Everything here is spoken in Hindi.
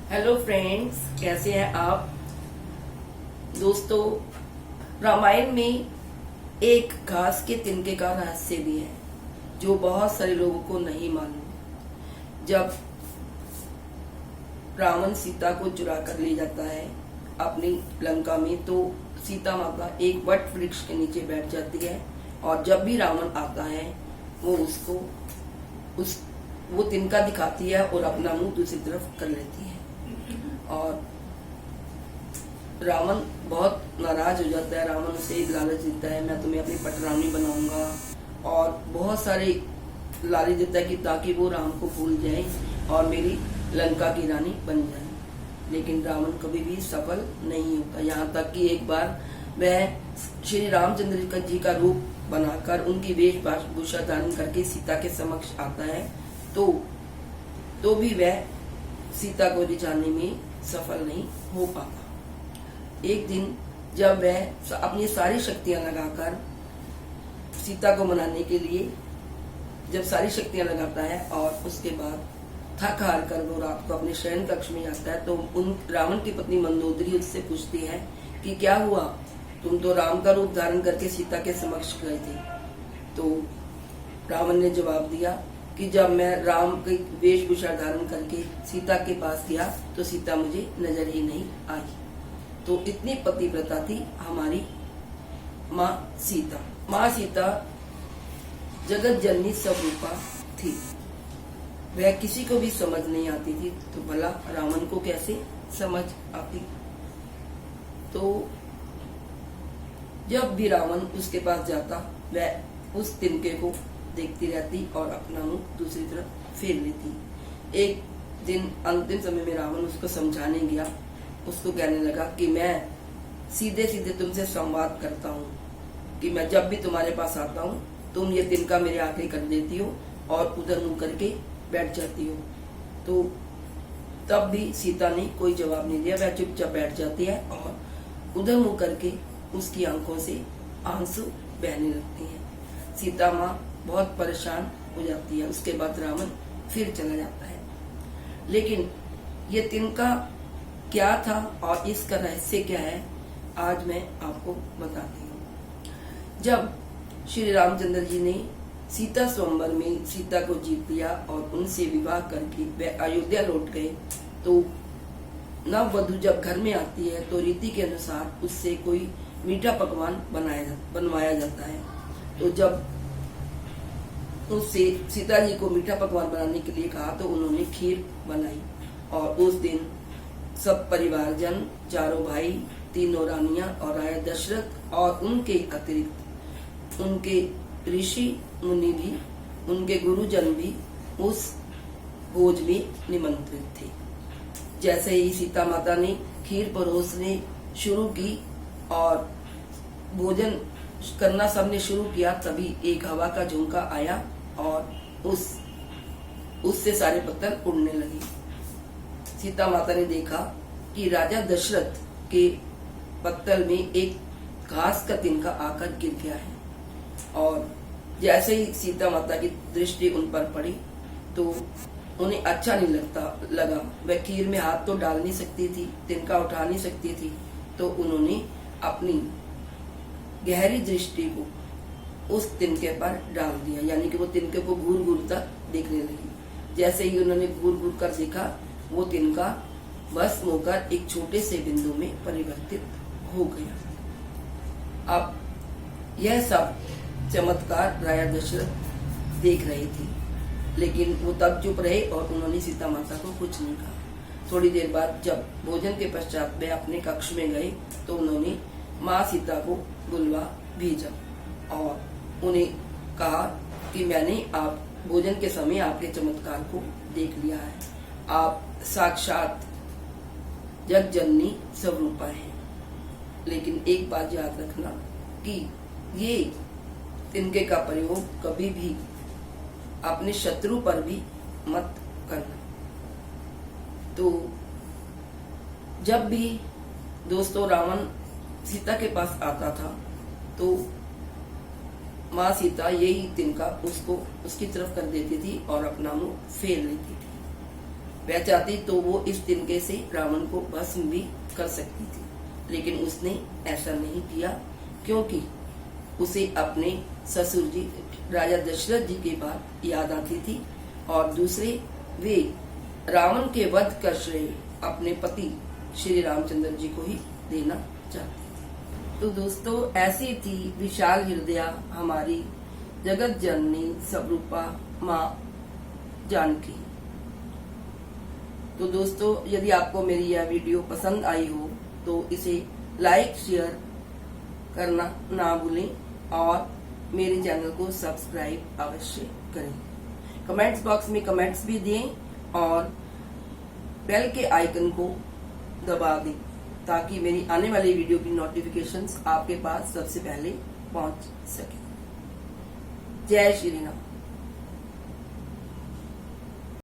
हेलो फ्रेंड्स, कैसे हैं आप दोस्तों। रामायण में एक घास के तिनके का रहस्य भी है जो बहुत सारे लोगों को नहीं मालूम। जब रावण सीता को चुरा कर ले जाता है अपनी लंका में, तो सीता माता एक वट वृक्ष के नीचे बैठ जाती है और जब भी रावण आता है वो उसको वो तिनका दिखाती है और अपना मुंह दूसरी तरफ कर लेती है। और रावण बहुत नाराज हो जाता है। रावण उसे एक लालच देता है, मैं तुम्हें अपनी पटरानी बनाऊंगा, और बहुत सारे लालच देता है कि ताकि वो राम को भूल जाए और मेरी लंका की रानी बन जाए। लेकिन रावण कभी भी सफल नहीं होता। यहाँ तक कि एक बार वह श्री रामचंद्र जी का रूप बनाकर उनकी वेशभूषा धारण करके सीता के समक्ष आता है, तो भी वह सीता को रिझाने में सफल नहीं हो पाता। एक दिन जब वह अपनी सारी शक्तियां लगाकर सीता को मनाने के लिए जब सारी शक्तियां लगाता है और उसके बाद थक हार कर वो रात को अपने शयन कक्ष में जाता है, तो उन रावण की पत्नी मंदोदरी उससे पूछती है कि क्या हुआ, तुम तो राम का रूप धारण करके सीता के समक्ष गए थे। तो रावण ने जवाब दिया कि जब मैं राम की वेशभूषा धारण करके सीता के पास गया तो सीता मुझे नजर ही नहीं आई। तो इतनी पतिव्रता थी हमारी माँ सीता। माँ सीता जगत जननी स्वरूपा थी। वह किसी को भी समझ नहीं आती थी, तो भला रावण को कैसे समझ आती। तो जब भी रावण उसके पास जाता वह उस तिनके को देखती रहती और अपना मुंह दूसरी तरफ फेर लेती। एक दिन अंतिम समय में रावण उसको समझाने गया, उसको कहने लगा कि मैं सीधे सीधे तुमसे संवाद करता हूँ कि मैं जब भी तुम्हारे पास आता हूँ तुम ये तिनका मेरे आगे कर देती हो और उधर मुंह करके बैठ जाती हो। तो तब भी सीता ने कोई जवाब नहीं दिया, वह चुपचाप बैठ जाती है और उधर मुंह करके उसकी आंखों से आंसू बहने लगती हैं। सीता माँ बहुत परेशान हो जाती है। उसके बाद रावण फिर चला जाता है। लेकिन ये तिनका क्या था और इसका रहस्य क्या है, आज मैं आपको बताती हूँ। जब श्री रामचंद्र जी ने सीता स्वयंवर में सीता को जीत लिया और उनसे विवाह करके वे अयोध्या लौट गए, तो नववधू जब घर में आती है तो रीति के अनुसार उससे कोई मीठा पकवान बनवाया जाता है। तो जब उससे सीता जी को मीठा पकवान बनाने के लिए कहा तो उन्होंने खीर बनाई, और उस दिन सब परिवारजन, चारों भाई, तीनों रानियां और राजा दशरथ और उनके अतिरिक्त उनके ऋषि मुनि भी, उनके गुरुजन भी उस भोज में निमंत्रित थे। जैसे ही सीता माता ने खीर परोसने शुरू की और भोजन करना सबने शुरू किया, तभी एक हवा का झोंका आया और उससे सारे पत्थर उड़ने लगे। सीता माता ने देखा कि राजा दशरथ के पत्तल में एक घास का तिनका आकर गिर गया है, और जैसे ही सीता माता की दृष्टि उन पर पड़ी तो उन्हें अच्छा नहीं लगा। वह खीर में हाथ तो डाल नहीं सकती थी, तिनका उठा नहीं सकती थी, तो उन्होंने अपनी गहरी दृष्टि को उस तिनके पर डाल दिया, यानी कि वो तिनके को घूर घूर कर देखने लगी। जैसे ही उन्होंने घूर घूर कर देखा, वो तिनका भस्म होकर एक छोटे से बिंदु में परिवर्तित हो गया। अब यह सब चमत्कार राजा दशरथ देख रहे थे, लेकिन वो तब चुप रहे और उन्होंने सीता माता को कुछ नहीं कहा। थोड़ी देर बाद जब भोजन के पश्चात वे अपने कक्ष में गए तो उन्होंने माँ सीता को बुलवा भेजा और उन्हें कहा कि मैंने आप भोजन के समय आपके चमत्कार को देख लिया है। आप साक्षात जग जननी स्वरूपा हैं। लेकिन एक बात याद रखना कि ये तिनके का प्रयोग कभी भी अपने शत्रु पर भी मत करना। तो जब भी दोस्तों रावण सीता के पास आता था तो माँ सीता यही तिनका उसको उसकी तरफ कर देती थी और अपना मुंह फेर लेती थी। वह चाहती तो वो इस तिनके से रावण को भस्म भी कर सकती थी, लेकिन उसने ऐसा नहीं किया, क्योंकि उसे अपने ससुर जी राजा दशरथ जी के बाद याद आती थी, और दूसरे वे रावण के वध का श्रेय अपने पति श्री रामचंद्र जी को ही देना चाहती थी। तो दोस्तों, ऐसी थी विशाल हृदया हमारी जगत जननी स्वरूपा माँ जानकी। तो दोस्तों, यदि आपको मेरी यह वीडियो पसंद आई हो तो इसे लाइक शेयर करना ना भूलें और मेरे चैनल को सब्सक्राइब अवश्य करें। कमेंट्स बॉक्स में कमेंट्स भी दें और बेल के आइकन को दबा दें, ताकि मेरी आने वाली वीडियो की नोटिफिकेशंस आपके पास सबसे पहले पहुंच सके। जय श्री राम।